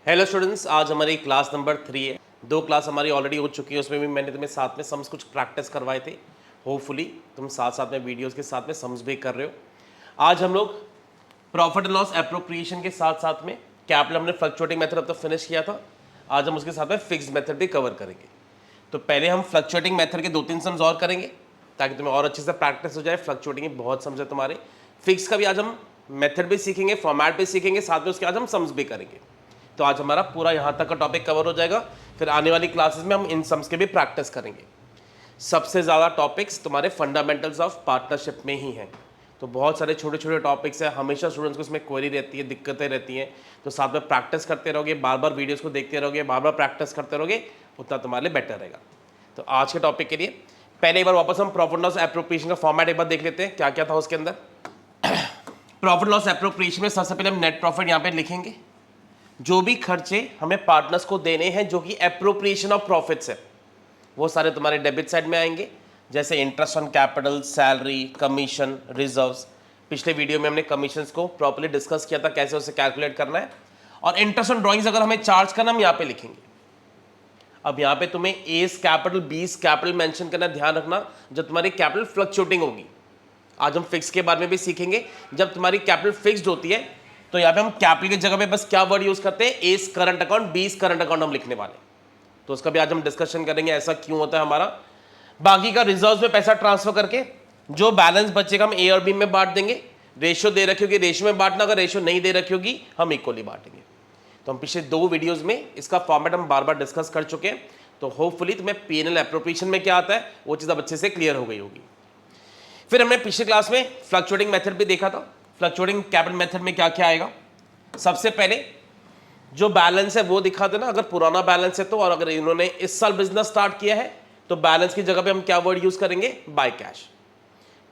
Hello students, आज हमारी class number 3 है। 2 क्लास हमारी ऑलरेडी हो चुकी है, उसमें भी मैंने तुम्हें साथ में सम्स कुछ प्रैक्टिस करवाए थे। होपफुली तुम साथ साथ में वीडियोस के साथ में सम्स भी कर रहे हो। आज हम लोग प्रॉफिट एंड लॉस एप्रोप्रिएशन के साथ साथ में कैपिटल हमने फ्लक्चुएटिंग मेथड अब तक फिनिश किया था। आज हम उसके साथ में फिक्स्ड मेथड भी कवर करेंगे। तो पहले हम फ्लक्चुएटिंग मेथड के 2-3 सम्स और करेंगे ताकि तुम्हें और अच्छे से प्रैक्टिस हो जाए। फ्लक्चुएटिंग के बहुत सम्स है तुम्हारे। फिक्स का भी आज हम मेथड भी सीखेंगे, फॉर्मेट भी सीखेंगे, साथ में उसके आज हम सम्स भी करेंगे। तो आज हमारा पूरा यहाँ तक का टॉपिक कवर हो जाएगा। फिर आने वाली क्लासेस में हम इन सम्स के भी प्रैक्टिस करेंगे। सबसे ज़्यादा टॉपिक्स तुम्हारे फंडामेंटल्स ऑफ पार्टनरशिप में ही हैं। तो बहुत सारे छोटे छोटे टॉपिक्स हैं, हमेशा स्टूडेंट्स को इसमें क्वेरी रहती है, दिक्कतें रहती हैं। तो साथ में प्रैक्टिस करते रहोगे, बार बार वीडियोस को देखते रहोगे, बार बार प्रैक्टिस करते रहोगे, उतना तुम्हारे लिए बेटर रहेगा। तो आज के टॉपिक के लिए पहले एक बार वापस हम प्रॉफिट लॉस एप्रोप्रिएशन का फॉर्मेट एक बार देख लेते हैं, क्या क्या था उसके अंदर। प्रॉफिट लॉस एप्रोप्रिएशन में सबसे पहले हम नेट प्रॉफिट यहाँ पे लिखेंगे। जो भी खर्चे हमें पार्टनर्स को देने हैं जो कि एप्रोप्रिएशन ऑफ प्रॉफिट्स है, वो सारे तुम्हारे डेबिट साइड में आएंगे, जैसे interest on capital, salary, commission, reserves. पिछले वीडियो में हमने कमीशंस को प्रॉपर्ली डिस्कस किया था, कैसे उसे कैलकुलेट करना है। और इंटरेस्ट ऑन ड्राइंग्स अगर हमें चार्ज करना, हम यहाँ पे लिखेंगे। अब यहाँ पे तुम्हें एस कैपिटल, बीस कैपिटल मेंशन करना, ध्यान रखना जब तुम्हारी कैपिटल फ्लक्चुएटिंग होगी। आज हम फिक्स के बारे में भी सीखेंगे। जब तुम्हारी कैपिटल फिक्स्ड होती है तो यहाँ पे हम कैपिटल की जगह पे बस क्या वर्ड यूज करते हैं, एस करंट अकाउंट, बीस करंट अकाउंट हम लिखने वाले। तो उसका भी आज हम डिस्कशन करेंगे, ऐसा क्यों होता है हमारा। बाकी का रिजर्व में पैसा ट्रांसफर करके जो बैलेंस बचेगा हम ए और बी में बांट देंगे। रेशियो दे रखी होगी, रेशियो में बांटना, अगर रेशियो नहीं दे रखी होगी हम इक्वली बांटेंगे। तो हम पिछले 2 वीडियोज में इसका फॉर्मेट हम बार बार डिस्कस कर चुके हैं। तो होपफुली तुम्हें पीएनएल एप्रोप्रिएशन में क्या आता है वो चीज़ अब अच्छे से क्लियर हो गई होगी। फिर हमने पिछले क्लास में फ्लक्चुएटिंग मेथड भी देखा था। फ्लक्चुएटिंग कैपिटल मेथड में क्या क्या आएगा। सबसे पहले जो बैलेंस है वो दिखा देना, अगर पुराना बैलेंस है तो, और अगर इन्होंने इस साल बिजनेस स्टार्ट किया है तो बैलेंस की जगह पे हम क्या वर्ड यूज करेंगे, बाय कैश।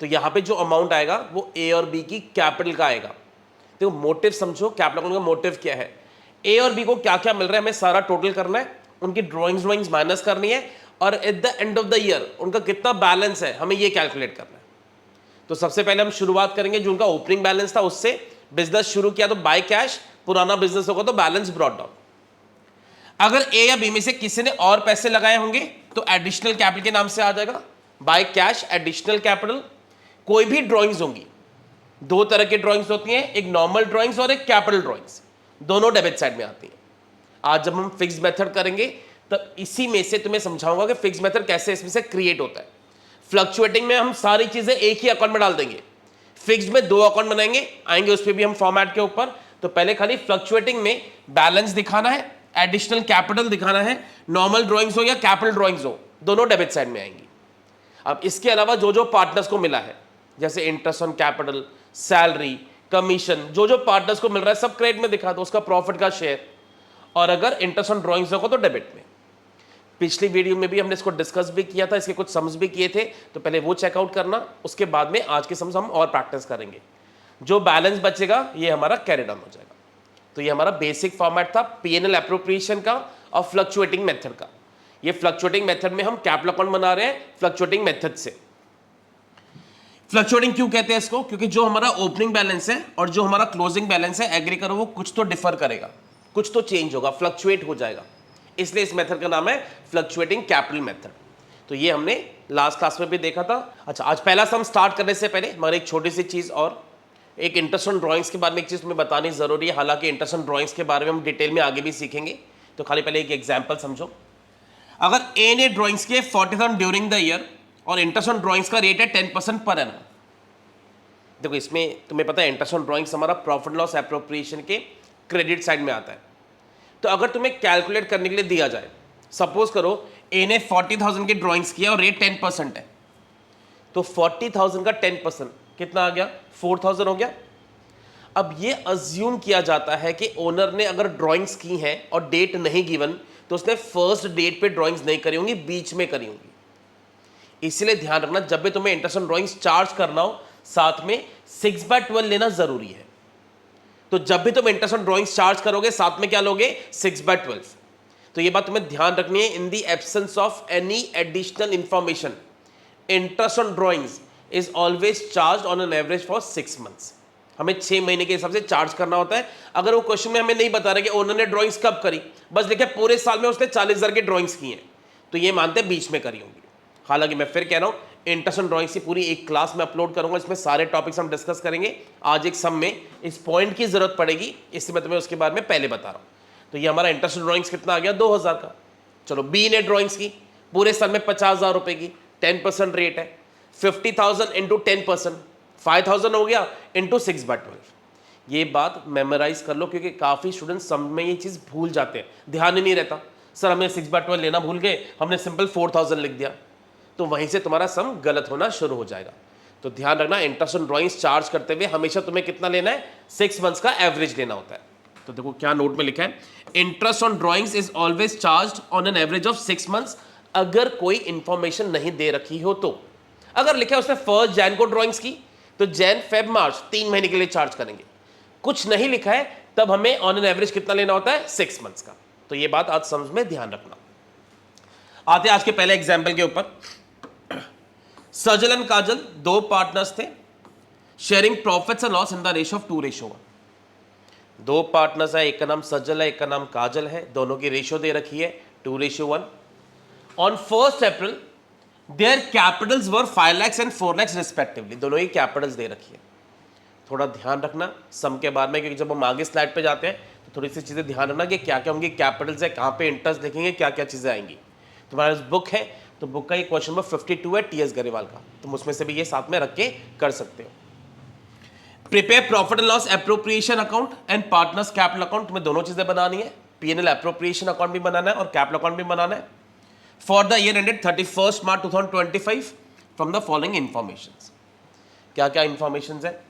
तो यहां पे जो अमाउंट आएगा वो ए और बी की कैपिटल का आएगा। तो मोटिव समझो, कैपिटल अकाउंट का मोटिव क्या है। ए और बी को क्या क्या मिल रहा है हमें सारा टोटल करना है, उनकी ड्रॉइंग्स माइनस करनी है, और at the end of the year उनका कितना बैलेंस है हमें ये कैलकुलेट करना है। तो सबसे पहले हम शुरुआत करेंगे जो उनका ओपनिंग बैलेंस था उससे। बिजनेस शुरू किया तो बाय कैश, पुराना बिजनेस होगा तो बैलेंस ब्रॉट डाउन। अगर ए या बी में से किसी ने और पैसे लगाए होंगे तो एडिशनल कैपिटल के नाम से आ जाएगा, बाय कैश एडिशनल कैपिटल। कोई भी ड्राइंग्स होंगी, 2 तरह की ड्राइंग्स होती हैं, एक नॉर्मल ड्राइंग्स और एक कैपिटल ड्राइंग्स, दोनों डेबिट साइड में आती हैं। आज जब हम फिक्स मेथड करेंगे तब इसी में से तुम्हें समझाऊंगा कि फिक्स मेथड कैसे इसमें से क्रिएट होता है। फ्लक्चुएटिंग में हम सारी चीजें एक ही अकाउंट में डाल देंगे, फिक्स्ड में 2 अकाउंट बनाएंगे, आएंगे उस पर भी हम फॉर्मेट के ऊपर। तो पहले खाली फ्लक्चुएटिंग में बैलेंस दिखाना है, एडिशनल कैपिटल दिखाना है, नॉर्मल ड्राइंग्स हो या कैपिटल ड्राइंग्स हो, दोनों डेबिट साइड में आएंगी। अब इसके अलावा जो जो पार्टनर्स को मिला है, जैसे interest on capital, salary, commission, जो जो पार्टनर्स को मिल रहा है सब क्रेडिट में दिखा दो, उसका प्रॉफिट का शेयर। और अगर इंटरेस्ट ऑन ड्राइंग्स होगा तो डेबिट में। पिछली वीडियो में भी हमने इसको डिस्कस भी किया था, इसके कुछ सम्स भी किए थे, तो पहले वो चेकआउट करना, उसके बाद में आज के सम्स हम और प्रैक्टिस करेंगे। जो बैलेंस बचेगा ये हमारा कैरी डाउन हो जाएगा। तो ये हमारा बेसिक फॉर्मेट था पीएनएल एप्रोप्रिएशन का और फ्लक्चुएटिंग मेथड का। ये फ्लक्चुएटिंग मेथड में हम कैपिटल अकाउंट बना रहे हैं फ्लक्चुएटिंग मेथड से। फ्लक्चुएटिंग क्यों कहते हैं इसको, क्योंकि जो हमारा ओपनिंग बैलेंस है और जो हमारा क्लोजिंग बैलेंस है एग्री करो, वो कुछ तो डिफर करेगा, कुछ तो चेंज होगा, फ्लक्चुएट हो जाएगा, इसलिए इस मेथड का नाम है फ्लक्चुएटिंग कैपिटल मेथड। तो ये हमने लास्ट क्लास में भी देखा था। अच्छा, आज पहला सम स्टार्ट करने से पहले मगर एक छोटी सी चीज और, एक इंटरेस्ट ऑन ड्राइंग्स के बारे में एक चीज तुम्हें बतानी जरूरी है। हालांकि इंटरेस्ट ऑन ड्राइंग्स के बारे में हम डिटेल में आगे भी सीखेंगे, तो खाली पहले एक एग्जांपल समझो। अगर ए ने ड्राइंग्स के 40,000 ड्यूरिंग द ईयर और इंटरेस्ट ऑन ड्राइंग्स का रेट है 10% पर एनम। देखो इसमें तुम्हें पता है इंटरेस्ट ऑन ड्राइंग्स हमारा प्रॉफिट लॉस एप्रोप्रिएशन के क्रेडिट साइड में आता है। तो अगर तुम्हें कैलकुलेट करने के लिए दिया जाए, सपोज करो ए ने 40,000 की ड्राइंग्स किया और रेट 10% है, तो 40,000 का 10% कितना आ गया, 4,000 हो गया। अब ये अज्यूम किया जाता है कि ओनर ने अगर ड्राइंग्स की हैं और डेट नहीं गिवन तो उसने फर्स्ट डेट पे ड्राइंग्स नहीं करी होंगी, बीच में करी होंगी। इसलिए ध्यान रखना जब भी तुम्हें इंटरेस्ट ऑन ड्राइंग्स चार्ज करना हो, साथ में 6/12 लेना जरूरी है। तो जब भी तुम इंटरेस्ट ऑन ड्राइंग्स चार्ज करोगे साथ में क्या लोगे, 6/12। तो ये बात तुम्हें ध्यान रखनी है। In the absence of any additional information, interest on drawings is always charge on an average for 6 months. हमें 6 महीने के हिसाब से चार्ज करना होता है। अगर वो क्वेश्चन में हमें नहीं बता रहे कि ओनर ने ड्राइंग्स कब करी, बस लिखे पूरे साल में उसने 40,000 की ड्राइंग्स की हैं, तो ये मानते हैं बीच में करी होंगी। हालांकि मैं फिर कह रहा हूँ, इंटरेस्ट ऑन ड्राइंग्स की पूरी एक क्लास में अपलोड करूंगा, इसमें सारे टॉपिक्स हम डिस्कस करेंगे। आज एक सम में इस पॉइंट की जरूरत पड़ेगी, इसलिए मैं तुम्हें उसके बारे में पहले बता रहा हूँ। तो ये हमारा इंटरेस्ट ऑन ड्राइंग्स कितना आ गया, 2,000 का। चलो बी ने ड्राइंग्स की पूरे साल में 50,000 रुपए की, 10% रेट है, 50,000 इंटू 10%, 5,000 हो गया इंटू 6/12। ये बात मेमोराइज कर लो, क्योंकि काफ़ी स्टूडेंट सम में ये चीज़ भूल जाते हैं, ध्यान ही नहीं रहता। सर हमें 6/12 लेना भूल गए, हमने सिंपल 4,000 लिख दिया, तो वहीं से तुम्हारा सम गलत होना शुरू हो जाएगा। तो ध्यान रखना, इंटरेस्ट ऑन ड्राइंग्स चार्ज करते हुए हमेशा तुम्हें कितना लेना है, 6 मंथ्स का एवरेज लेना होता है। तो देखो क्या नोट में लिखा है, interest on drawings is always charge on an average of 6 months, अगर कोई इंफॉर्मेशन नहीं दे रखी हो तो। अगर लिखा है उसने 1 जैन को ड्राइंग्स की, तो जैन फेब मार्च 3 महीने के लिए चार्ज करेंगे। कुछ नहीं लिखा है तब हमें ऑन एन एवरेज कितना लेना होता है, 6 मंथ्स का। तो ये बात आज समझ में ध्यान रखना। आते आज के पहले एग्जाम्पल के ऊपर। सजल एंड काजल 2 पार्टनर्स थे, sharing profits and loss in the ratio of 2:1। 2 partners है, एक का नाम सजल है, एक का नाम काजल है, दोनों की रेशियो दे रखी है 2:1। On 1 April there Capitals were 5 lakhs and 4 lakhs respectively, दोनों ही कैपिटल्स दे रखी है। थोड़ा ध्यान रखना सम के बारे में, क्योंकि जब हम आगे स्लाइड पे जाते हैं तो थोड़ी सी चीज़ें ध्यान रखना कि क्या क्या उनकी कैपिटल्स है, कहाँ पे इंटरेस्ट देखेंगे, क्या क्या चीज़ें आएंगी। तुम्हारे पास बुक है तो बुक का ये क्वेश्चन नंबर 52 है टीएस गरेवाल का, तुम उसमें से भी ये साथ में रख के कर सकते हो। Prepare profit and loss appropriation account and partners capital account, तुम्हें दोनों चीजें बनानी है, पीएनएल एप्रोप्रिएशन अकाउंट भी बनाना है और कैपिटल अकाउंट भी बनाना है for the year ended 31 March 2025 from the following informations. क्या क्या इंफॉर्मेशंस है,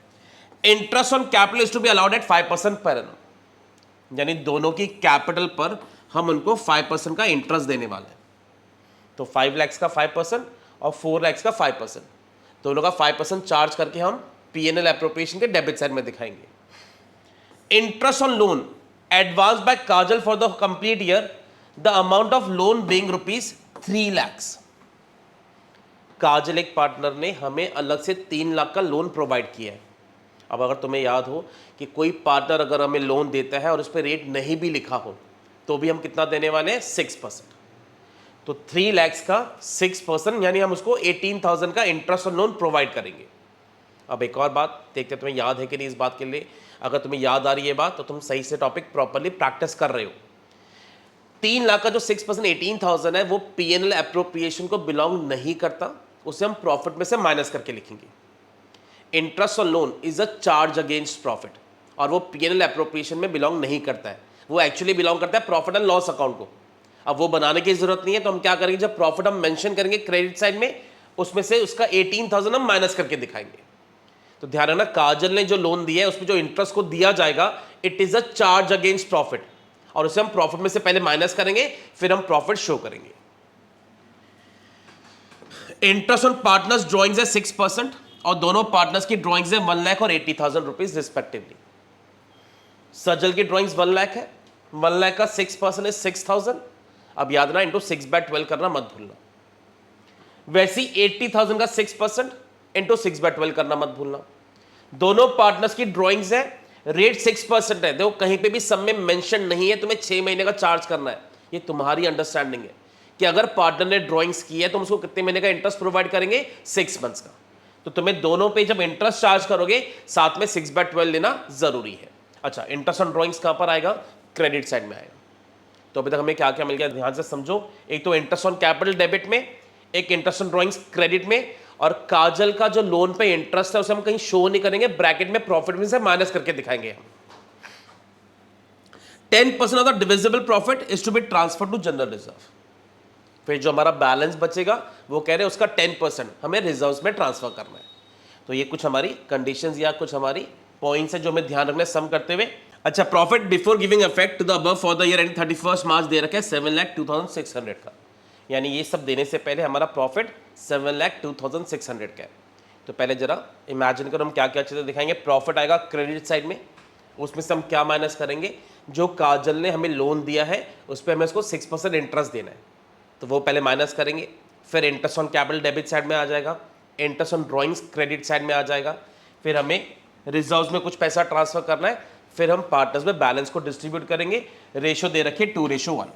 interest on capital is to be allowed at 5% per annum, यानी दोनों की कैपिटल पर हम उनको 5% का इंटरेस्ट देने वाले हैं। तो 5 lakhs का 5% और 4 lakhs का 5%, दोनों का 5% चार्ज करके हम पीएनएल एप्रोप्रिएशन के डेबिट साइड में दिखाएंगे। Interest on loan advance by Kajal for the complete year, the amount of loan being ₹3 lakhs। Kajal एक पार्टनर ने हमें अलग से 3 लाख का लोन प्रोवाइड किया है। अब अगर तुम्हें याद हो कि कोई पार्टनर अगर हमें लोन देता है और उस पर रेट नहीं भी लिखा हो, तो भी हम कितना देने वाले हैं, 6%। तो 3 lakhs का 6%, यानी हम उसको 18,000 का इंटरेस्ट ऑन लोन प्रोवाइड करेंगे। अब एक और बात देखते हैं तुम्हें याद है कि नहीं इस बात के लिए। अगर तुम्हें याद आ रही है बात तो तुम सही से टॉपिक प्रॉपर्ली प्रैक्टिस कर रहे हो। 3 लाख का जो 6% 18,000 है वो पीएनएल एप्रोप्रिएशन को बिलोंग नहीं करता, उसे हम प्रॉफिट में से माइनस करके लिखेंगे। Interest on loan is a charge against profit, और वो पीएनएल एप्रोप्रिएशन में बिलोंग नहीं करता है, वो एक्चुअली बिलोंग करता है प्रॉफिट एंड लॉस अकाउंट को। अब वो बनाने की जरूरत नहीं है, तो हम क्या करेंगे, जब प्रॉफिट हम मेंशन करेंगे क्रेडिट साइड में, उसमें से उसका 18,000 हम माइनस करके दिखाएंगे। तो ध्यान रखना, काजल ने जो लोन दिया है उसमें जो इंटरेस्ट को दिया जाएगा it is a charge against profit, और उसे हम प्रॉफिट में से पहले माइनस करेंगे, फिर हम प्रॉफिट शो करेंगे। इंटरेस्ट ऑन पार्टनर्स ड्रॉइंग्स है 6%, और दोनों पार्टनर्स की ड्रॉइंग्स है 1 लाख और 80,000 रुपीज रिस्पेक्टिवली। सजल की ड्रॉइंग्स 1 लाख है, 1 लाख का 6% है 6,000। अब याद ना, इंटू 6/12 करना मत भूलना। वैसे ही 80,000 का 6% इंटू 6/12 करना मत भूलना। दोनों पार्टनर्स की ड्रॉइंग्स है, रेट 6% है। देखो कहीं पे भी सब में मेंशन नहीं है तुम्हें 6 महीने का चार्ज करना है, ये तुम्हारी अंडरस्टैंडिंग है कि अगर पार्टनर ने ड्रॉइंग्स की है तो हम उसको कितने महीने का इंटरेस्ट प्रोवाइड करेंगे, 6 मंथ्स का। तो तुम्हें दोनों पे जब इंटरेस्ट चार्ज करोगे साथ में 6/12 लेना जरूरी है। अच्छा, इंटरेस्ट ऑन ड्रॉइंग्स कहां पर आएगा, क्रेडिट साइड में आएगा। तो अभी तक हमें क्या क्या मिल गया, ध्यान से समझो। एक तो इंटरेस्ट ऑन कैपिटल डेबिट में, एक इंटरेस्ट ऑन ड्रॉइंग्स क्रेडिट में, और काजल का जो लोन पे इंटरेस्ट है उसे हम कहीं शो नहीं करेंगे, ब्रैकेट में प्रॉफिट में से माइनस करके दिखाएंगे हम। 10% of the divisible profit is to be transfer to general reserve. फिर जो हमारा बैलेंस बचेगा वो कह रहे हैं उसका 10% हमें रिजर्व्स में ट्रांसफर करना है। तो ये कुछ हमारी कंडीशंस या कुछ हमारी पॉइंट्स है जो हमें ध्यान रखना है सम करते हुए। अच्छा, profit before giving effect to the above for the year end 31 March दे रखा है 7,02,600 का, यानी ये सब देने से पहले हमारा प्रॉफिट 7,02,600 का है। तो पहले जरा इमेजिन करो हम क्या क्या चीज़ें दिखाएंगे। प्रॉफिट आएगा क्रेडिट साइड में, उसमें से हम क्या माइनस करेंगे, जो काजल ने हमें लोन दिया है उस पर हमें उसको 6% इंटरेस्ट देना है, तो वो पहले माइनस करेंगे। फिर interest on capital debit side में आ जाएगा, interest on drawings credit side में आ जाएगा। फिर हमें रिजर्व्स में कुछ पैसा ट्रांसफर करना है, फिर हम पार्टनर्स में बैलेंस को डिस्ट्रीब्यूट करेंगे। रेशो दे रखिए 2:1।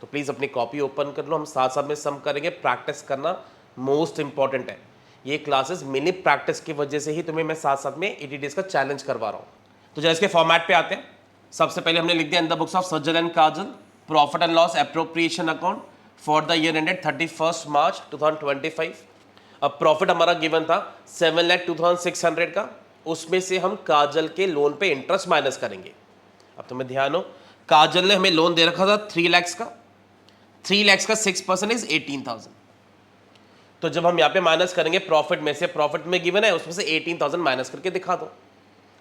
तो प्लीज़ अपनी कॉपी ओपन कर लो, हम साथ साथ में सम करेंगे। प्रैक्टिस करना मोस्ट इंपॉर्टेंट है। ये क्लासेस मिनी प्रैक्टिस की वजह से ही तुम्हें मैं साथ साथ में 80 डेज का चैलेंज करवा रहा हूँ। तो जैसे इसके फॉर्मेट पे आते हैं, सबसे पहले हमने लिख दिया इन the books of Sajal and Kajal profit and loss appropriation account for the year ended 31 March 2025। अब प्रॉफिट हमारा गिवन था 7,02,600 का, उसमें से हम काजल के लोन पे इंटरेस्ट माइनस करेंगे। अब तुम्हें ध्यान हो, काजल ने हमें लोन दे रखा था 3 लाख का, 3 लाख का 6% इज 18,000। तो जब हम यहाँ पे माइनस करेंगे प्रॉफिट में से, प्रॉफिट में गिवन है उसमें से 18,000 माइनस करके दिखा दो।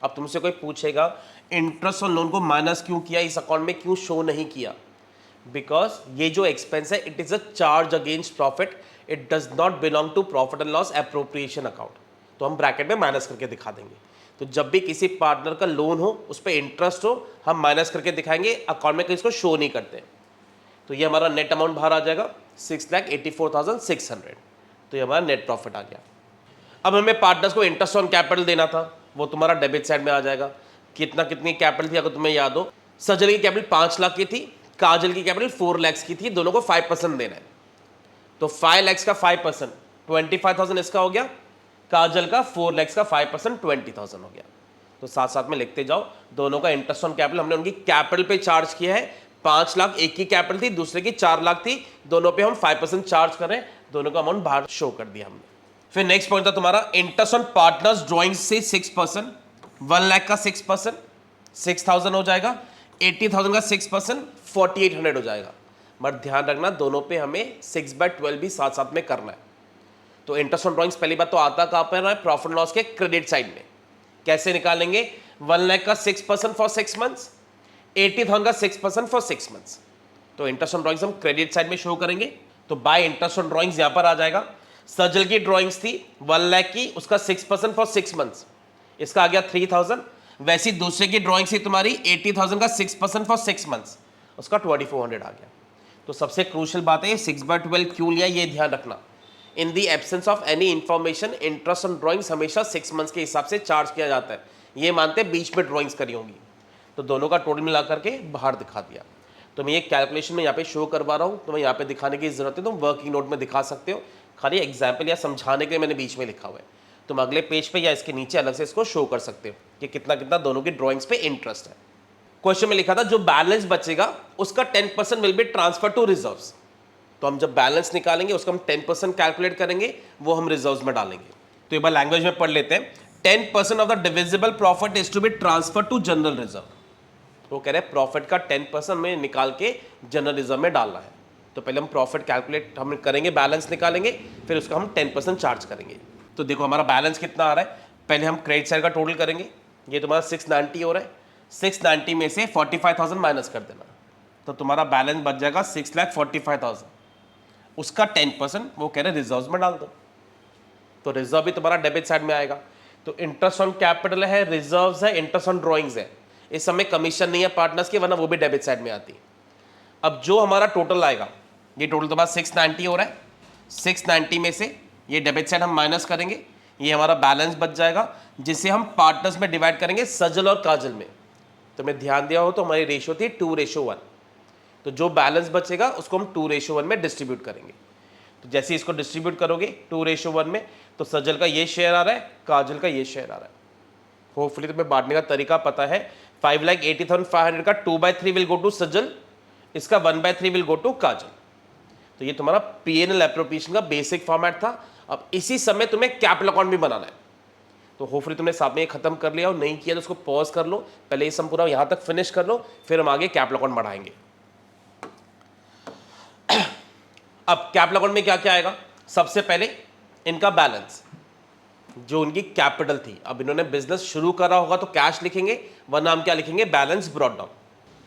अब तुमसे कोई पूछेगा इंटरेस्ट और लोन को माइनस क्यों किया, इस अकाउंट में क्यों शो नहीं किया? बिकॉज ये जो एक्सपेंस है it is a charge against profit, it does not belong to profit and loss appropriation account. तो हम ब्रैकेट में माइनस करके दिखा देंगे। तो जब भी किसी पार्टनर का लोन हो, उस पर इंटरेस्ट हो, हम माइनस करके दिखाएंगे, अकाउंट में कहीं इसको शो नहीं करते। तो ये हमारा नेट अमाउंट बाहर आ जाएगा 6,84,600। तो ये हमारा नेट प्रॉफिट आ गया। अब हमें पार्टनर्स को इंटरेस्ट ऑन कैपिटल देना था, वो तुम्हारा डेबिट साइड में आ जाएगा। कितनी कैपिटल थी अगर तुम्हें याद हो, सजल की कैपिटल 5 लाख की थी, काजल की कैपिटल 4 लाख की थी, दोनों को 5% देना है। तो 5 लाख का 5% 25,000 इसका हो गया, काजल का 4 लाख का 5% 20,000 हो गया। तो साथ साथ में लिखते जाओ, दोनों का इंटरेस्ट ऑन कैपिटल हमने उनकी कैपिटल पे चार्ज किया है। 5 लाख एक की कैपिटल थी, दूसरे की 4 लाख थी, दोनों पे हम 5% चार्ज कर रहे हैं, दोनों का अमाउंट बाहर शो कर दिया हमने। फिर नेक्स्ट पॉइंट था तुम्हारा इंटरेस्ट ऑन पार्टनर्स ड्रॉइंग से 6%, 1 लाख का 6% 6,000 हो जाएगा, 80,000 का 6% 4,800 हो जाएगा। बट ध्यान रखना दोनों पे हमें 6/12 भी साथ साथ में करना है। तो इंटरेस्ट ऑन ड्रॉइंग्स पहली बात तो आता कहाँ पर है, प्रॉफिट लॉस के क्रेडिट साइड में। कैसे निकालेंगे? 1 लाख का 6% फॉर 6 मंथ्स, 80,000 का 6% फॉर 6 मंथ्स। तो इंटरेस्ट ऑन ड्रॉइंग्स हम क्रेडिट साइड में शो करेंगे। तो बाय इंटरेस्ट ऑन ड्रॉइंग्स यहां पर आ जाएगा। सजल की ड्रॉइंग्स थी 1 लाख की, उसका 6% फॉर 6 मंथ्स, इसका आ गया 3,000। वैसी दूसरे की ड्रॉइंग थी तुम्हारी 80,000 का 6% फॉर 6 मंथ्स, उसका 2,400 आ गया। तो सबसे क्रूशियल बात है 6/12 क्यों लिया, ये ध्यान रखना। In the absence of any information interest on drawings हमेशा 6 मंथ्स के हिसाब से चार्ज किया जाता है। ये मानते हैं बीच में ड्रॉइंग्स करी होंगी। तो दोनों का टोटल मिला करके बाहर दिखा दिया। तो मैं ये कैलकुलेशन में यहाँ पे शो करवा रहा हूँ, तुम्हें यहाँ पे दिखाने की जरूरत है, तुम वर्किंग नोट में दिखा सकते हो। खाली एग्जाम्पल या समझाने के लिए मैंने बीच में लिखा हुआ है। तुम अगले पेज पे या इसके नीचे अलग से इसको शो कर सकते हो कि कितना कितना दोनों की ड्रॉइंग्स पे इंटरेस्ट है। क्वेश्चन में लिखा था जो बैलेंस बचेगा उसका 10% will be transfer to reserves. तो हम जब बैलेंस निकालेंगे उसका हम 10% कैलकुलेट करेंगे, वो हम रिजर्व्स में डालेंगे। तो एक बार लैंग्वेज में पढ़ लेते हैं। 10% of the divisible profit is to be transfer to general reserve. वो कह रहे हैं प्रॉफिट का 10% में निकाल के जनरल रिजर्व में डालना है। तो पहले हम प्रॉफिट कैलकुलेट हम करेंगे, बैलेंस निकालेंगे, फिर उसका हम 10% चार्ज करेंगे। तो देखो हमारा बैलेंस कितना आ रहा है, पहले हम क्रेडिट साइड का टोटल करेंगे। ये तुम्हारा 690 हो रहा है, 690 में से 45,000 माइनस कर देना, तो तुम्हारा बैलेंस बच जाएगा 6,45,000। उसका 10% वो कह रहे हैं रिजर्व में डाल दो। तो रिजर्व भी तुम्हारा डेबिट साइड में आएगा। तो इंटरेस्ट ऑन कैपिटल है, रिजर्व्स है, इंटरेस्ट ऑन ड्रॉइंग्स है। इस समय कमीशन नहीं है पार्टनर्स की, वरना वो भी डेबिट साइड में आती। अब जो हमारा टोटल आएगा, ये टोटल तुम्हारा 690 हो रहा है, 690 में से ये डेबिट साइड हम माइनस करेंगे, ये हमारा बैलेंस बच जाएगा, जिसे हम पार्टनर्स में डिवाइड करेंगे सजल और काजल में। तो मैं ध्यान दिया हो तो हमारी रेशियो थी 2:1। तो जो बैलेंस बचेगा उसको हम 2:1 में डिस्ट्रीब्यूट करेंगे। तो जैसे इसको डिस्ट्रीब्यूट करोगे 2:1 में, तो सजल का ये शेयर आ रहा है, काजल का ये शेयर आ रहा है। होपफुली तुम्हें बांटने का तरीका पता है। 5,80,500 का 2/3 विल गो टू सजल, इसका 1/3 विल गो टू काजल। तो ये तुम्हारा P&L एप्रोप्रिएशन का बेसिक फॉर्मेट था। अब इसी समय तुम्हें कैपिटल अकाउंट भी बनाना है। तो होपफुली तुमने साथ में ये खत्म कर लिया, और नहीं किया तो उसको पॉज कर लो, पहले ये सम पूरा यहां तक फिनिश कर लो, फिर हम आगे कैपिटल अकाउंट बढ़ाएंगे। अब कैपिटल अकाउंट में क्या क्या आएगा? सबसे पहले इनका बैलेंस, जो उनकी कैपिटल थी। अब इन्होंने बिजनेस शुरू करा होगा तो कैश लिखेंगे, वरना हम क्या लिखेंगे, बैलेंस ब्रॉट डाउन।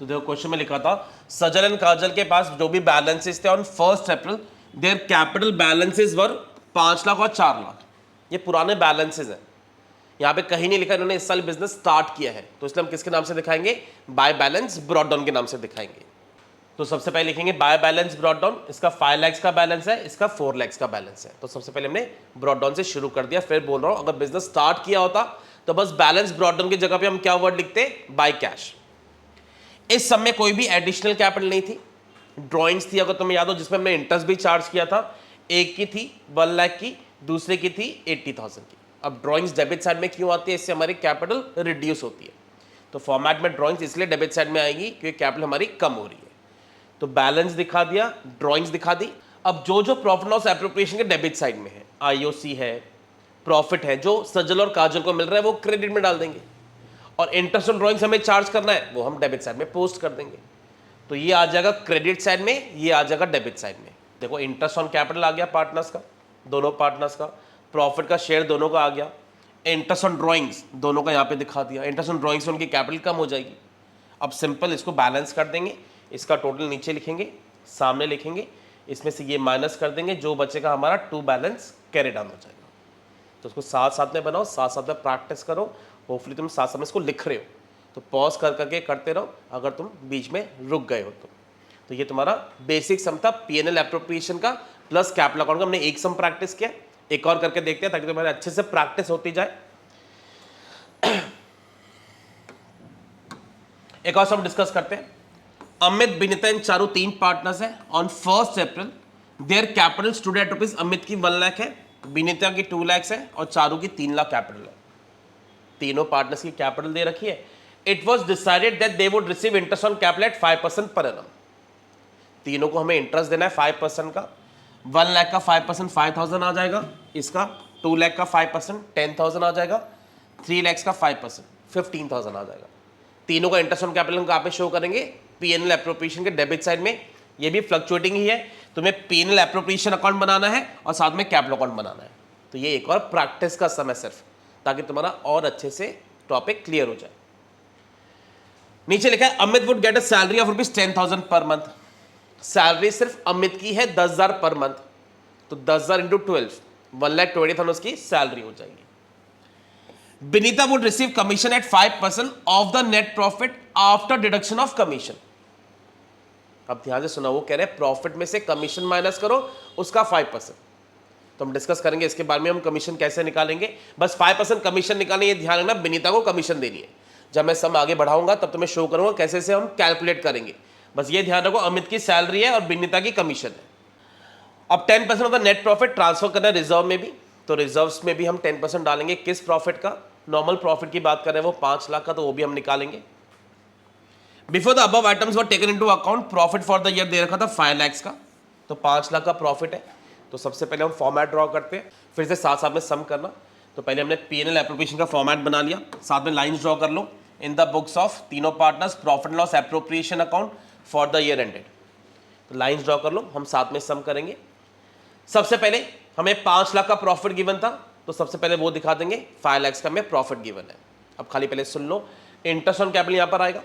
तो देखो क्वेश्चन में लिखा था सजल एंड काजल के पास जो भी बैलेंसेस थे on 1 April, their capital balances were 5 lakh और 4 लाख। ये पुराने बैलेंसेस हैं, यहाँ पे कहीं नहीं लिखा इन्होंने इस साल बिजनेस स्टार्ट किया है। तो इसलिए हम किसके नाम से दिखाएंगे, बाय बैलेंस ब्रॉट डाउन के नाम से दिखाएंगे। तो सबसे पहले लिखेंगे बाय बैलेंस ब्रॉट डाउन, इसका 5 लाख का बैलेंस है, इसका 4 लाख का बैलेंस है। तो सबसे पहले हमने ब्रॉट डाउन से शुरू कर दिया। फिर बोल रहा हूँ अगर बिजनेस स्टार्ट किया होता तो बस बैलेंस ब्रॉट डाउन की जगह पे हम क्या वर्ड लिखते, बाय कैश। इस सब में कोई भी एडिशनल कैपिटल नहीं थी। ड्रॉइंग्स थी, अगर तुम्हें याद हो, जिसमें हमने इंटरेस्ट भी चार्ज किया था। एक की थी 1 लाख की, दूसरे की थी 80,000 की। अब ड्रॉइंग्स डेबिट साइड में क्यों आती है, इससे हमारी कैपिटल रिड्यूस होती है। तो फॉर्मेट में ड्रॉइंग्स इसलिए डेबिट साइड में आएगी क्योंकि कैपिटल हमारी कम हो रही है। तो बैलेंस दिखा दिया, ड्रॉइंग्स दिखा दी। अब जो जो प्रॉफिट लॉस एप्रोप्रिएशन के डेबिट साइड में है, आईओसी है, प्रॉफिट है, जो सज्जल और काजल को मिल रहा है वो क्रेडिट में डाल देंगे, और इंटरेस्ट ऑन ड्रॉइंग्स हमें चार्ज करना है वो हम डेबिट साइड में पोस्ट कर देंगे। तो ये आ जाएगा क्रेडिट साइड में, ये आ जाएगा डेबिट साइड में। देखो इंटरेस्ट ऑन कैपिटल आ गया पार्टनर्स का, दोनों पार्टनर्स का, प्रॉफिट का शेयर दोनों का आ गया, इंटरेस्ट ऑन ड्रॉइंग्स दोनों का यहाँ पे दिखा दिया। इंटरेस्ट ऑन ड्रॉइंग्स में उनकी कैपिटल कम हो जाएगी। अब सिंपल इसको बैलेंस कर देंगे, इसका टोटल नीचे लिखेंगे, सामने लिखेंगे, इसमें से ये माइनस कर देंगे, जो बचेगा हमारा टू बैलेंस कैरी डाउन हो जाएगा। तो उसको साथ साथ में बनाओ, साथ साथ में प्रैक्टिस करो। होपफुली तुम साथ साथ में इसको लिख रहे हो, तो पॉज कर करके करते रहो अगर तुम बीच में रुक गए हो तो ये तुम्हारा बेसिक सम था पीएनएल एप्रोप्रिएशन का प्लस कैपिटल अकाउंट का। हमने एक सम प्रैक्टिस किया, एक और करके देखते हैं ताकि तुम्हारे अच्छे से प्रैक्टिस होती जाए। एक और सम डिस्कस करते हैं। अमित, विनीता एंड चारू 3 पार्टनर्स हैं। On 1 April their capital stood at rupees, Amit की 1 लाख है, विनीता की 2 लाख है और चारू की 3 लाख कैपिटल है। तीनों पार्टनर्स की कैपिटल दे रखी है। It was decided that they would receive interest on capital at 5% per annum. तीनों को हमें इंटरेस्ट देना है 5% का। 1 लाख का 5% 5,000 आ जाएगा, इसका 2 लाख का 5% 10,000 आ जाएगा, 3 लाख का 5% 15,000 आ जाएगा। तीनों का इंटरेस्ट ऑन कैपिटल कहाँ पे शो करेंगे, पीएनएल एप्रोप्रिएशन के डेबिट साइड में। ये भी फ्लक्चुएटिंग ही है, तुम्हें पीएनएल एप्रोप्रिएशन अकाउंट बनाना है और साथ में कैपिटल अकाउंट बनाना है। तो ये एक और प्रैक्टिस का समय सिर्फ, ताकि तुम्हारा और अच्छे से टॉपिक क्लियर हो जाए। नीचे लिखा है Amit would get a salary of rupees 10,000 per month. Salary सिर्फ अमित की है 10,000 पर मंथ, तो 10,000 इंटू 12 1,20,000 उसकी सैलरी हो जाएगी। Vinita would receive commission at 5% of the net profit after deduction of commission. अब ध्यान से सुना, वो कह रहे हैं प्रॉफिट में से कमीशन माइनस करो, उसका 5%। तो हम डिस्कस करेंगे इसके बारे में, हम कमीशन कैसे निकालेंगे। बस 5% कमीशन निकालने, ये ध्यान रखना विनीता को कमीशन देनी है। जब मैं सम आगे बढ़ाऊंगा तब तुम्हें शो करूंगा कैसे से हम कैलकुलेट करेंगे। बस ये ध्यान रखो, अमित की सैलरी है और विनीता की कमीशन है। अब 10% of the net profit transfer करना है रिजर्व में भी, तो रिजर्व्स में भी हम 10% डालेंगे। किस प्रॉफिट का, नॉर्मल प्रॉफिट की बात कर रहे हैं वो 5 लाख का, तो वो भी हम निकालेंगे। Before the above items were taken into account, profit for the year दे रखा था 5 लाख का, तो 5 लाख का प्रॉफिट है। तो सबसे पहले हम फॉर्मेट ड्रॉ करते हैं, फिर से साथ साथ में सम करना। तो पहले हमने पीएनएल एप्रोप्रिएशन का फॉर्मेट बना लिया, साथ में लाइंस ड्रॉ कर लो। इन द बुक्स ऑफ तीनों partners profit loss appropriation account for the year ended. तो लाइंस ड्रॉ कर लो, हम साथ में सम करेंगे। सबसे पहले हमें 5 लाख का प्रॉफिट गिवन था, तो सबसे पहले वो दिखा देंगे 5 लाख का हमें प्रॉफिट गिवन है। अब खाली पहले सुन लो, इंटरेस्ट ऑन कैपिटल यहाँ पर आएगा,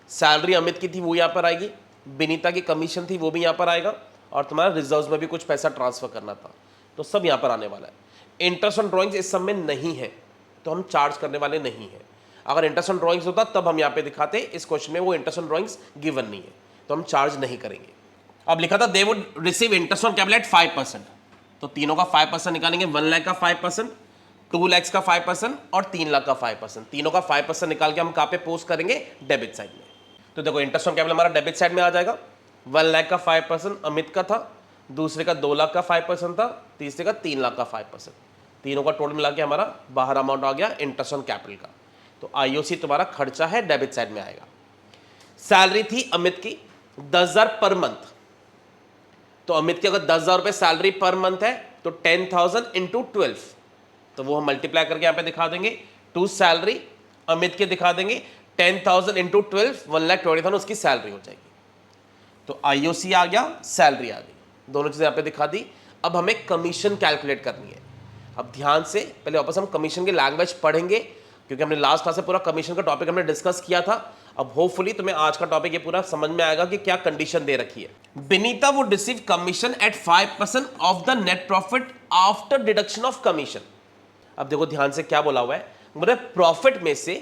सैलरी अमित की थी वो यहाँ पर आएगी, विनीता की कमीशन थी वो भी यहाँ पर आएगा, और तुम्हारा रिजर्व्स में भी कुछ पैसा ट्रांसफर करना था, तो सब यहाँ पर आने वाला है। इंटरेस्ट ऑन ड्रॉइंग्स इस सब में नहीं है, तो हम चार्ज करने वाले नहीं है। अगर इंटरेस्ट ऑन ड्रॉइंग्स होता तब हम यहाँ पे दिखाते, इस क्वेश्चन में वो इंटरेस्ट ऑन ड्रॉइंग्स गिवन नहीं है, तो हम चार्ज नहीं करेंगे। अब लिखा था they would receive interest on capital at 5%, तो तीनों का 5% निकालेंगे। 1 लाख का 5%, 2 लाख का 5% और 3 लाख का 5%। तीनों का 5% निकाल के हम कहाँ पे पोस्ट करेंगे, डेबिट साइड में। तो देखो इंटरेस्ट ऑन कैपिटल हमारा डेबिट साइड में आ जाएगा। 1 लाख का 5% अमित का था, दूसरे का 2 लाख का 5% था, तीसरे का 3 लाख का 5%। तीनों का टोटल मिला के हमारा बाहर अमाउंट आ गया इंटरेस्ट ऑन कैपिटल का। तो आईओसी तुम्हारा खर्चा है, डेबिट साइड में आएगा। सैलरी थी अमित की 10,000 पर मंथ, तो अमित की अगर 10,000 रुपये सैलरी पर मंथ है तो 10,000 इंटू 12, तो वो हम मल्टीप्लाई करके यहाँ पे दिखा देंगे। टू सैलरी अमित के दिखा देंगे 10,000 इंटू 12, 1,20,000 उसकी सैलरी हो जाएगी। तो आईओसी आ गया, सैलरी आ गई, दोनों चीज़ें यहाँ पे दिखा दी। अब हमें कमीशन कैलकुलेट करनी है। अब ध्यान से पहले वापस हम कमीशन की लैंग्वेज पढ़ेंगे, क्योंकि हमने लास्ट क्लास से पूरा कमीशन का टॉपिक हमने डिस्कस किया था। अब होपफुली तुम्हें आज का टॉपिक ये पूरा समझ में आएगा कि क्या कंडीशन दे रखी है। Vinita would receive commission at 5% of the net profit after deduction of commission. अब देखो ध्यान से क्या बोला हुआ है, मेरे प्रॉफिट में से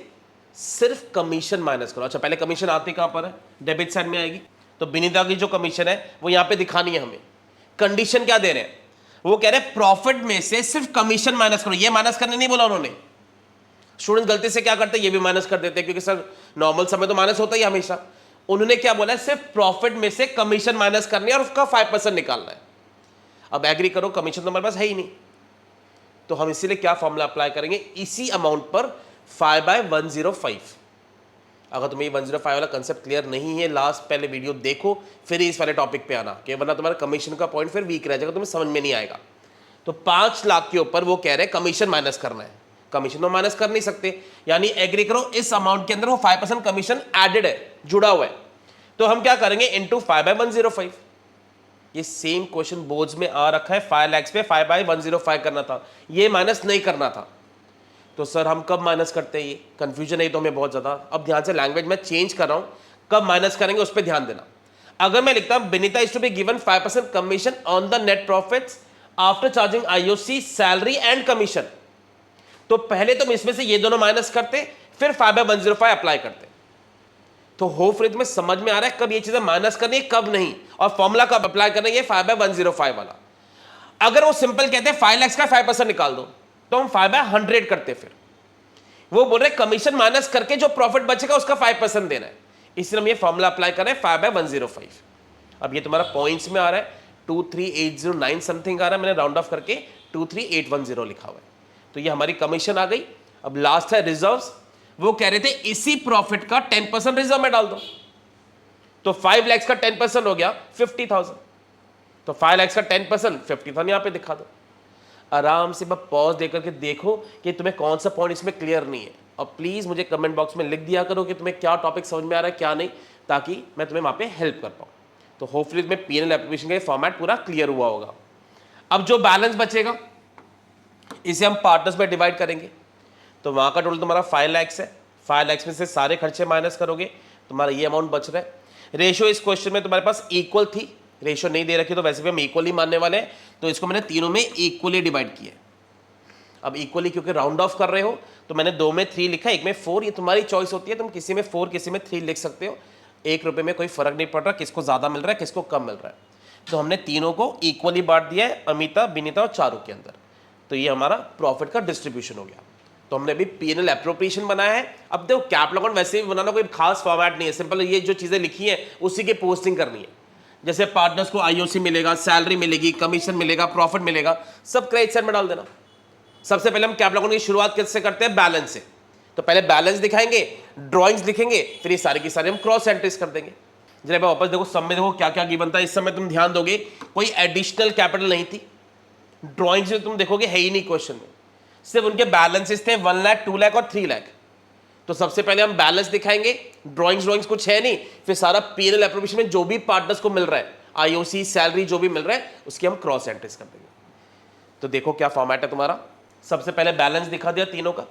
सिर्फ कमीशन माइनस करो। अच्छा पहले कमीशन आती कहां पर है, डेबिट साइड में आएगी। तो विनीता की जो कमीशन है वो यहां पे दिखानी है हमें। कंडीशन क्या दे रहे हैं, वो कह रहे हैं प्रॉफिट में से सिर्फ कमीशन माइनस करो। ये माइनस करने नहीं बोला उन्होंने, स्टूडेंट गलती से क्या करते हैं, ये भी माइनस कर देते हैं, क्योंकि सर नॉर्मल समय तो माइनस होता ही हमेशा। उन्होंने क्या बोला है, सिर्फ प्रॉफिट में से कमीशन माइनस करनी है और उसका 5% निकालना है। अब एग्री करो, कमीशन तो हमारे पास है ही नहीं, तो हम इसीलिए क्या फॉर्मूला अप्लाई करेंगे, इसी अमाउंट पर 5/105। अगर तुम्हें 105 वाला कंसेप्ट क्लियर नहीं है, लास्ट पहले वीडियो देखो, फिर इस वाले टॉपिक पे आना, कि वरना तुम्हारा कमीशन का पॉइंट फिर वीक रह जाएगा, तुम्हें समझ में नहीं आएगा। तो 5 लाख के ऊपर वो कह रहे हैं कमीशन माइनस करना है, कमीशन तो माइनस कर नहीं सकते, यानी एग्री करो इस अमाउंट के अंदर वो 5% कमीशन एडेड है, जुड़ा हुआ है। तो हम क्या करेंगे, इंटू 5/105। ये सेम क्वेश्चन बोर्ड्स में आ रखा है, 5 लाख पे 5/105 करना था, ये माइनस नहीं करना था। तो सर हम कब माइनस करते हैं, ये कंफ्यूजन है तो हमें बहुत ज्यादा। अब ध्यान से, लैंग्वेज में चेंज कर रहा हूं, कब माइनस करेंगे उस पर ध्यान देना। अगर मैं लिखता हूं Vinita is to be given 5% commission on the net profits after charging IOC salary and commission, तो पहले तुम इसमें से ये दोनों माइनस करते, फिर 5/105 अप्लाई करते। तो होपफुली तुम्हें समझ में आ रहा है कब ये चीजें माइनस करनी है, कब नहीं, और फॉर्मूला कब अप्लाई करना है, 5/105 वाला। अगर वो सिंपल कहते हैं 5 लाख का 5% निकाल दो, तो हम 5/100 करते। फिर वो बोल रहे कमीशन माइनस करके जो प्रॉफिट बचेगा उसका 5% देना है, इसलिए हम ये फॉर्मूला अप्लाई कर रहे हैं 5/105। अब ये तुम्हारा पॉइंट्स में आ रहा है 23809 समथिंग आ रहा है, मैंने राउंड ऑफ करके 23810 लिखा हुआ है। तो ये हमारी कमीशन आ गई। अब लास्ट है रिजर्व्स, वो कह रहे थे इसी प्रॉफिट का 10% रिजर्व में डाल दो, तो 5 लाख का 10% हो गया 50,000, तो 5 लाख का 10% 50,000 यहां पे दिखा दो। आराम से बस पॉज देकर के देखो कि तुम्हें कौन सा पॉइंट इसमें क्लियर नहीं है, और प्लीज मुझे कमेंट बॉक्स में लिख दिया करो कि तुम्हें क्या टॉपिक समझ में आ रहा है क्या नहीं, ताकि मैं तुम्हें वहां पे हेल्प कर पाऊँ। तो होपफुली तुम्हें पीएनएल एप्लीकेशन का फॉर्मेट पूरा क्लियर हुआ होगा। अब जो बैलेंस बचेगा इसे हम पार्टनर्स में डिवाइड करेंगे, तो वहां का टोटल तुम्हारा 5 लाख है, 5 लाख में से सारे खर्चे माइनस करोगे, तुम्हारा ये अमाउंट बच रहा है। रेशियो इस क्वेश्चन में तुम्हारे पास इक्वल थी, रेशियो नहीं दे रखी तो वैसे भी हम इक्वली मानने वाले हैं, तो इसको मैंने तीनों में इक्वली डिवाइड किया। अब इक्वली क्योंकि राउंड ऑफ कर रहे हो तो मैंने 2 में 3 लिखा, 1 में 4, ये तुम्हारी चॉइस होती है, तुम किसी में 4 किसी में 3 लिख सकते हो, 1 रुपये में कोई फर्क नहीं पड़ रहा किसको ज्यादा मिल रहा है किसको कम मिल रहा है। तो हमने तीनों को इक्वली बांट दिया है, अमिता, विनीता और चारू के अंदर। तो ये हमारा प्रॉफिट का डिस्ट्रीब्यूशन हो गया। तो हमने अभी पीएनएल एप्रोप्रिएशन बनाया है। अब देखो कैपिटल अकाउंट वैसे भी बनाना कोई खास फॉर्मेट नहीं है, सिंपल ये जो चीजें लिखी है उसी की पोस्टिंग करनी है। जैसे पार्टनर्स को आईओसी मिलेगा, सैलरी मिलेगी, कमीशन मिलेगा, प्रॉफिट मिलेगा, सब क्रेडिट साइड में डाल देना। सबसे पहले हम कैपिटल अकाउंट की शुरुआत कैसे करते हैं, बैलेंस से। तो पहले बैलेंस दिखाएंगे, ड्रॉइंग्स लिखेंगे, फिर ये सारी की सारी हम क्रॉस एंट्रीज कर देंगे। जब वापस देखो सब में देखो क्या क्या गिवन था, इस समय तुम ध्यान दोगे कोई एडिशनल कैपिटल नहीं थी, ड्रॉइंग्स में तुम देखोगे है ही नहीं क्वेश्चन में, सिर्फ उनके बैलेंसेस थे 1 लाख, 2 लाख और 3 लाख। तो सबसे पहले हम बैलेंस दिखाएंगे, ड्रॉइंग्स कुछ है नहीं, फिर सारा पीएनएल एप्रोप्रिएशन में जो भी पार्टनर्स को मिल रहा है, आईओसी सैलरी जो भी मिल रहा है उसकी हम क्रॉस एंट्रीज कर देंगे। तो देखो क्या फॉर्मेट है तुम्हारा, सबसे पहले बैलेंस दिखा दिया तीनों का,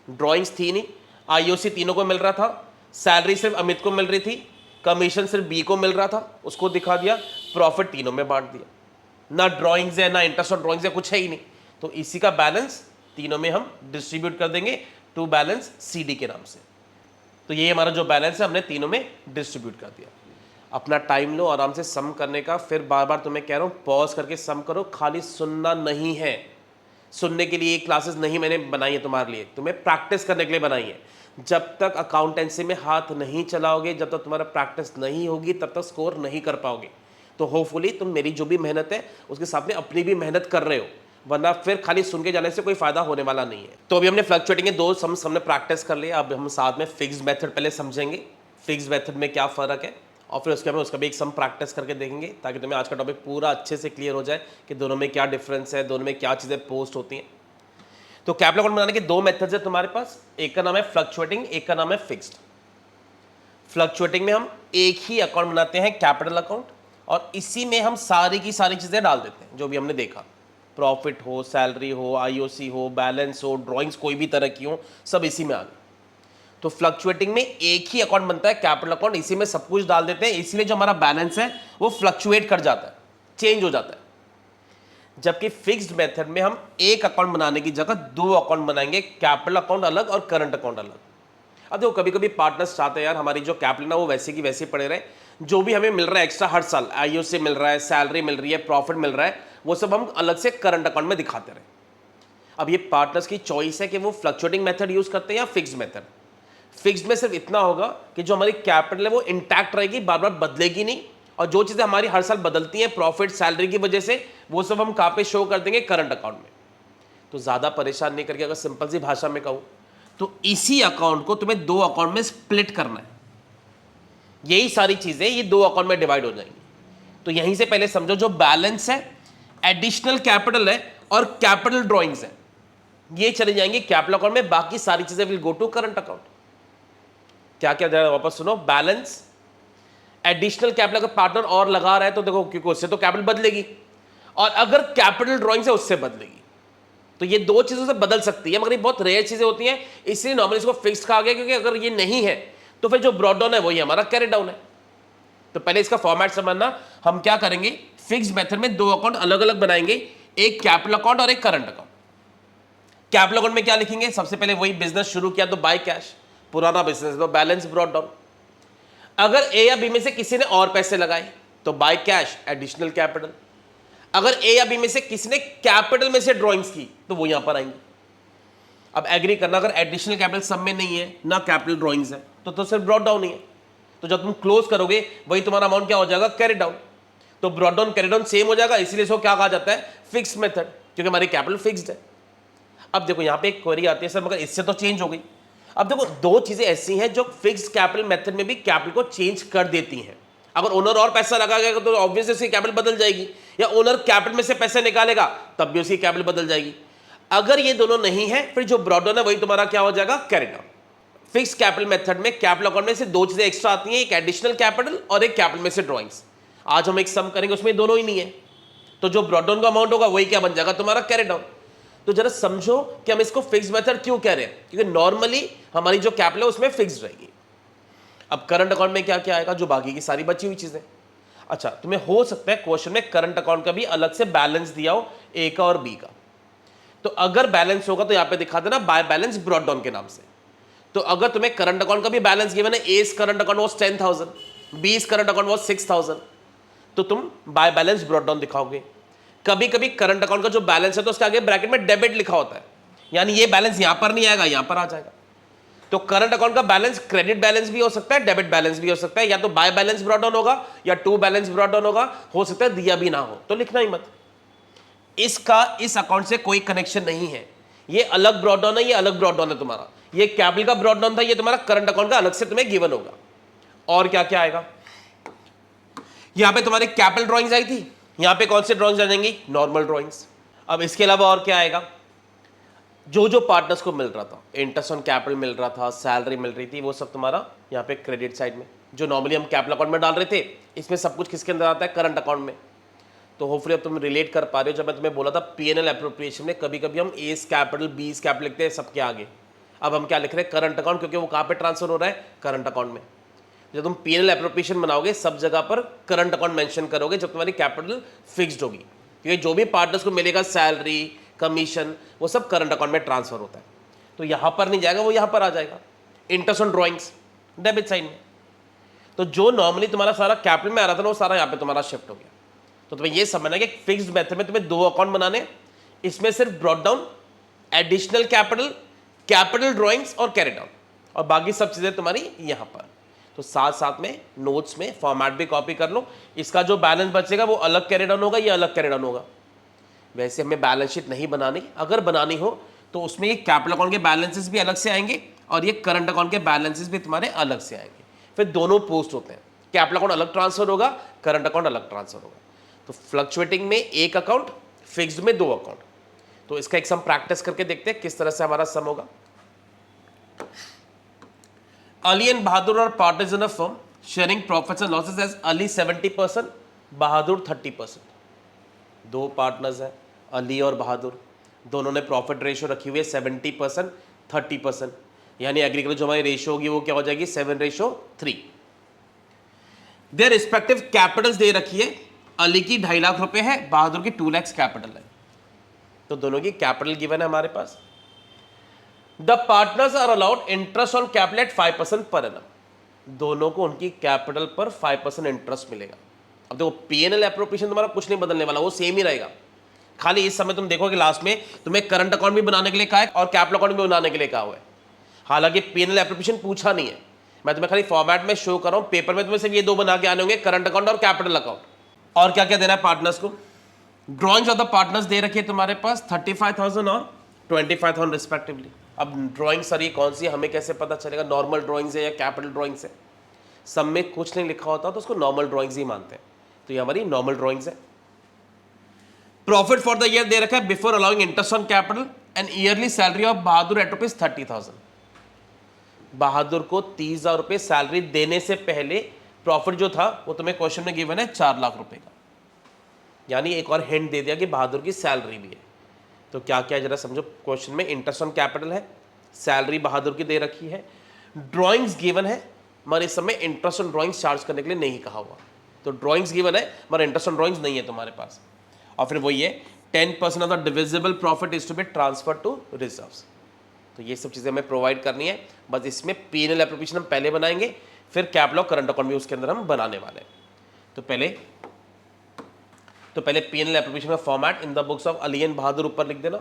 ड्रॉइंग्स थी नहीं, आईओसी तीनों को मिल रहा था, सैलरी सिर्फ अमित को मिल रही थी, कमीशन सिर्फ बी को मिल रहा था उसको दिखा दिया, प्रॉफिट तीनों में बांट दिया, ना ड्रॉइंग्स है ना इंटरेस्ट और ड्रॉइंग्स है, कुछ है ही नहीं। तो इसी का बैलेंस तीनों में हम डिस्ट्रीब्यूट कर देंगे टू बैलेंस सीडी के नाम से। तो ये हमारा जो बैलेंस है हमने तीनों में डिस्ट्रीब्यूट कर दिया। अपना टाइम लो आराम से सम करने का, फिर बार बार तुम्हें कह रहा हूँ पॉज करके सम करो, खाली सुनना नहीं है। सुनने के लिए क्लासेस नहीं मैंने बनाई है तुम्हारे लिए, तुम्हें प्रैक्टिस करने के लिए बनाई है। जब तक अकाउंटेंसी में हाथ नहीं चलाओगे, जब तक तुम्हारा प्रैक्टिस नहीं होगी, तब तक स्कोर नहीं कर पाओगे। तो होपफुली तुम मेरी जो भी मेहनत है उसके साथ में अपनी भी मेहनत कर रहे हो, वरना फिर खाली सुन के जाने से कोई फायदा होने वाला नहीं है। तो अभी हमने फ्लक्चुएटिंग के 2 सम्स हमने प्रैक्टिस कर लिया, अब हम साथ में फिक्स्ड मेथड पहले समझेंगे, फिक्स्ड मेथड में क्या फ़र्क है, और फिर उसके बाद उसका भी एक सम प्रैक्टिस करके देखेंगे, ताकि तुम्हें आज का टॉपिक पूरा अच्छे से क्लियर हो जाए कि दोनों में क्या डिफरेंस है, दोनों में क्या चीज़ें पोस्ट होती हैं। तो कैपिटल अकाउंट बनाने के 2 मेथड्स है तुम्हारे पास, एक का नाम है फ्लक्चुएटिंग, एक का नाम है फिक्स्ड। फ्लक्चुएटिंग में हम एक ही अकाउंट बनाते हैं कैपिटल अकाउंट, और इसी में हम सारी की सारी चीज़ें डाल देते हैं जो भी हमने देखा, प्रॉफिट हो, सैलरी हो, आईओसी हो, बैलेंस हो, ड्राइंग्स कोई भी तरह की हो, सब इसी में आ गए। तो फ्लक्चुएटिंग में एक ही अकाउंट बनता है कैपिटल अकाउंट, इसी में सब कुछ डाल देते हैं, इसलिए जो हमारा बैलेंस है वो फ्लक्चुएट कर जाता है, चेंज हो जाता है। जबकि फिक्स्ड मेथड में हम एक अकाउंट बनाने की जगह 2 अकाउंट बनाएंगे, कैपिटल अकाउंट अलग और करंट अकाउंट अलग। अब देखो कभी कभी पार्टनर्स चाहते हैं यार हमारी जो कैपिटल ना वो वैसे की वैसे पड़े रहे, जो भी हमें मिल रहा है एक्स्ट्रा हर साल, आईओसी मिल रहा है, सैलरी मिल रही है, प्रॉफिट मिल रहा है, वो सब हम अलग से करंट अकाउंट में दिखाते रहे। अब ये पार्टनर्स की चॉइस है कि वो फ्लक्चुएटिंग मेथड यूज करते हैं या फिक्स्ड मेथड। फिक्स्ड में सिर्फ इतना होगा कि जो हमारी कैपिटल है वो इंटैक्ट रहेगी, बार बार बदलेगी नहीं, और जो चीजें हमारी हर साल बदलती हैं प्रॉफिट सैलरी की वजह से, वो सब हम कहाँ पे शो कर देंगे, करंट अकाउंट में। तो ज्यादा परेशान नहीं करके अगर सिंपल सी भाषा में कहूँ तो इसी अकाउंट को तुम्हें दो अकाउंट में स्प्लिट करना है। यही सारी चीजें ये दो अकाउंट में डिवाइड हो जाएंगी। तो यहीं से पहले समझो, जो बैलेंस है, एडिशनल कैपिटल है और कैपिटल ड्रॉइंग्स है, ये चले जाएंगे कैपिटल अकाउंट में, बाकी सारी चीजें will go to current account. क्या क्या जरा वापस सुनो, बैलेंस, एडिशनल कैपिटल अगर पार्टनर और लगा रहा है तो देखो, क्योंकि उससे तो कैपिटल बदलेगी, और अगर कैपिटल ड्रॉइंग्स है उससे बदलेगी। तो ये दो चीजों से बदल सकती है, मगर ये बहुत रेयर चीजें होती हैं, इसलिए नॉर्मली इसको फिक्स कहा गया, क्योंकि अगर ये नहीं है तो फिर जो ब्रॉड डाउन है वही हमारा कैरी डाउन है। तो पहले इसका फॉर्मेट समझना, हम क्या करेंगे, फिक्स्ड मेथड में दो अकाउंट अलग अलग बनाएंगे, एक कैपिटल अकाउंट और एक करंट अकाउंट। कैपिटल अकाउंट में क्या लिखेंगे, सबसे पहले वही बिजनेस शुरू किया तो बाय कैश, पुराना बिजनेस तो बैलेंस ब्रॉड डाउन। अगर ए या बी में से किसी ने और पैसे लगाए तो बाय कैश, एडिशनल कैपिटल। अगर ए या बी में से किसी ने कैपिटल में से ड्रॉइंग्स की तो वो यहां पर आएंगी। अब एग्री करना, अगर एडिशनल कैपिटल सब में नहीं है ना कैपिटल ड्रॉइंग्स है तो सिर्फ ब्रॉड डाउन ही है। तो जब तुम क्लोज करोगे वही तुम्हारा अमाउंट क्या हो जाएगा, कैरी डाउन। तो brought down carry down same हो जाएगा, इसलिए इसको क्या कहा जाता है, फिक्स्ड मेथड, क्योंकि हमारी कैपिटल फिक्स्ड है। अब देखो यहां पे एक क्वेरी आती है, सर मगर इससे तो चेंज हो गई। अब देखो दो चीजें ऐसी हैं जो फिक्स्ड कैपिटल मेथड में भी कैपिटल को चेंज कर देती हैं। अगर ओनर और पैसा लगा गया तो ऑब्वियसली उसकी कैपिटल बदल जाएगी, या ओनर कैपिटल में से पैसे निकालेगा तब भी उसकी कैपिटल बदल जाएगी। अगर ये दोनों नहीं है फिर जो ब्रॉड डाउन है वही तुम्हारा क्या हो जाएगा, carry down. Fix capital method में कैपिटल अकाउंट में से दो चीजें एक्स्ट्रा आती हैं, एक एडिशनल कैपिटल और एक कैपिटल में से ड्रॉइंग्स। आज हम एक सम करेंगे उसमें दोनों ही नहीं है, तो जो ब्रॉड डाउन का अमाउंट होगा वही क्या बन जाएगा, तुम्हारा कैरी डाउन। तो जरा समझो कि हम इसको फिक्स मेथड क्यों कह रहे हैं, क्योंकि नॉर्मली हमारी जो कैपिटल है उसमें फिक्स रहेगी। अब करंट अकाउंट में क्या क्या आएगा, जो बाकी की सारी बची हुई चीजें। अच्छा, तुम्हें हो सकता है क्वेश्चन में करंट अकाउंट का भी अलग से बैलेंस दिया हो, ए का और बी का। तो अगर बैलेंस होगा तो यहां पे दिखा देना बाय बैलेंस ब्रॉड डाउन के नाम से। तो अगर तुम्हें करंट अकाउंट का भी बैलेंस गिवन है, A's current account was 10,000, B's current account was 6,000, तो तुम बाय बैलेंस ब्रॉड डाउन दिखाओगे। कभी कभी करंट अकाउंट का जो बैलेंस है तो उसके आगे ब्रैकेट में डेबिट लिखा होता है, यानी ये बैलेंस यहां पर नहीं आएगा, यहां पर आ जाएगा। तो करंट अकाउंट का बैलेंस क्रेडिट बैलेंस भी हो सकता है, डेबिट बैलेंस भी हो सकता है, या तो बाय बैलेंस ब्रॉड डाउन होगा या टू बैलेंस ब्रॉड डाउन होगा, हो सकता है दिया भी ना हो, तो लिखना ही मत। इसका इस अकाउंट से कोई कनेक्शन नहीं है, ये अलग ब्रॉड डाउन है, ये अलग ब्रॉड डाउन है तुम्हारा। ये कैपिटल का ब्रॉड डाउन था, ये तुम्हारा करंट अकाउंट का अलग से तुम्हें गिवन होगा। और क्या क्या आएगा, यहां पे तुम्हारे कैपिटल ड्राइंग्स आई थी, यहां पे कौन सी ड्राइंग्स आ जाएंगी, नॉर्मल ड्राइंग्स। अब इसके अलावा और क्या आएगा, जो जो पार्टनर्स को मिल रहा था, इंटरेस्ट ऑन कैपिटल मिल रहा था, सैलरी मिल रही थी, वो सब तुम्हारा यहाँ पे क्रेडिट साइड में, जो नॉर्मली हम कैपिटल अकाउंट में डाल रहे थे, इसमें सब कुछ किसके अंदर आता है, करंट अकाउंट में। तो होपफुली अब तुम रिलेट कर पा रहे हो, जब मैं तुम्हें बोला था पीएनएल एप्रोप्रिएशन में कभी कभी हम एस कैपिटल बीस कैपिटल लिखते हैं सबके आगे, अब हम क्या लिख रहे हैं, करंट अकाउंट, क्योंकि वो कहाँ पे ट्रांसफर हो रहा है, करंट अकाउंट में। जब तुम पीएनएल एप्रोप्रिएशन बनाओगे सब जगह पर करंट अकाउंट मेंशन करोगे जब तुम्हारी कैपिटल फिक्स्ड होगी, क्योंकि जो भी पार्टनर्स को मिलेगा सैलरी कमीशन वो सब करंट अकाउंट में ट्रांसफर होता है। तो यहां पर नहीं जाएगा, वो यहां पर आ जाएगा, interest on drawings debit side में। तो जो नॉर्मली तुम्हारा सारा कैपिटल में आ रहा था ना, वो सारा यहाँ पे तुम्हारा शिफ्ट हो गया। तो तुम्हें ये समझना है कि फिक्स्ड मेथड में तुम्हें दो अकाउंट बनाने, इसमें सिर्फ brought down, additional capital, capital drawings और कैरी डाउन, और बाकी सब चीजें तुम्हारी यहां पर। तो साथ साथ में नोट्स में फॉर्मेट भी कॉपी कर लो, इसका जो बैलेंस बचेगा वो अलग कैरी डाउन होगा, ये अलग कैरी डाउन होगा। वैसे हमें बैलेंस शीट नहीं बनानी, अगर बनानी हो तो उसमें ये कैपिटल अकाउंट के बैलेंसेस भी अलग से आएंगे और ये करंट अकाउंट के बैलेंसेस भी तुम्हारे अलग से आएंगे, फिर दोनों पोस्ट होते हैं, कैपिटल अकाउंट अलग ट्रांसफर होगा, करंट अकाउंट अलग ट्रांसफर होगा। तो फ्लक्चुएटिंग में एक अकाउंट, फिक्स्ड में दो अकाउंट। तो इसका एक सम प्रैक्टिस करके देखते हैं किस तरह से हमारा सम होगा। Ali and Bahadur are partners in a firm sharing profits and losses as Ali 70%, Bahadur 30%। दो पार्टनर्स हैं अली और बहादुर, दोनों ने प्रॉफिट रेशियो रखी हुई है 70% 30%, यानी एग्रीकल्चर जो हमारी रेशियो होगी वो क्या हो जाएगी 7:3। देयर रिस्पेक्टिव कैपिटल्स दे रखी है, अली की 2.5 लाख रुपए है, बहादुर की 2 लाख कैपिटल है। तो दोनों की कैपिटल गिवन है हमारे पास। The partners are allowed interest on capital at 5% per annum, दोनों को उनकी कैपिटल पर 5% इंटरेस्ट मिलेगा। अब देखो पीएनएल एप्रोप्रिएशन तुम्हारा कुछ नहीं बदलने वाला, वो सेम ही रहेगा, खाली इस समय तुम देखो कि लास्ट में तुम्हें करंट अकाउंट भी बनाने के लिए कहा है और कैपिटल अकाउंट भी बनाने के लिए कहा हुआ है। हालांकि पीएनएल एप्रोप्रिएशन पूछा नहीं है, मैं तुम्हें खाली फॉर्मेट में शो कर रहा हूं। पेपर में तुम्हें सिर्फ ये दो बना के आने होंगे, करंट अकाउंट और कैपिटल अकाउंट। और क्या क्या देना है पार्टनर्स को? ड्रॉइंग्स ऑफ द पार्टनर्स दे रखी है तुम्हारे पास 35,000 और 25,000 रिस्पेक्टिवली। अब ड्रॉइंग सर ये कौन सी, हमें कैसे पता चलेगा नॉर्मल ड्रॉइंग्स है या कैपिटल ड्रॉइंग्स है? सब में कुछ नहीं लिखा होता तो उसको नॉर्मल ड्रॉइंग्स ही मानते हैं, तो ये हमारी नॉर्मल ड्रॉइंग्स है। प्रॉफिट फॉर द ईयर दे रखा है before allowing interest on capital and yearly salary of Bahadur at rupees 30,000। Bahadur को 30,000 रुपये सैलरी देने से पहले प्रॉफिट जो था वो तुम्हें क्वेश्चन में गिवन है 4 लाख रुपए का। यानी एक और हिंट दे दिया कि बहादुर की सैलरी भी है। तो क्या क्या जरा समझो, क्वेश्चन में इंटरेस्ट ऑन कैपिटल है, सैलरी बहादुर की दे रखी है, ड्रॉइंग्स गिवन है, मगर इस समय इंटरेस्ट ऑन ड्रॉइंग्स चार्ज करने के लिए नहीं कहा हुआ। तो ड्रॉइंग्स गिवन है मगर इंटरेस्ट ऑन ड्रॉइंग्स नहीं है तुम्हारे पास। और फिर वही है 10% of the divisible profit is to be transfer to reserves. तो ये सब चीज़ें हमें प्रोवाइड करनी है। बस इसमें पीएनएल एप्रोप्रिएशन हम पहले बनाएंगे, फिर कैपिटल और करंट अकाउंट भी उसके अंदर हम बनाने वाले हैं। तो पहले पीएनएल एप्रोप्रिएशन का format in the books of Ali and Bahadur ऊपर लिख देना।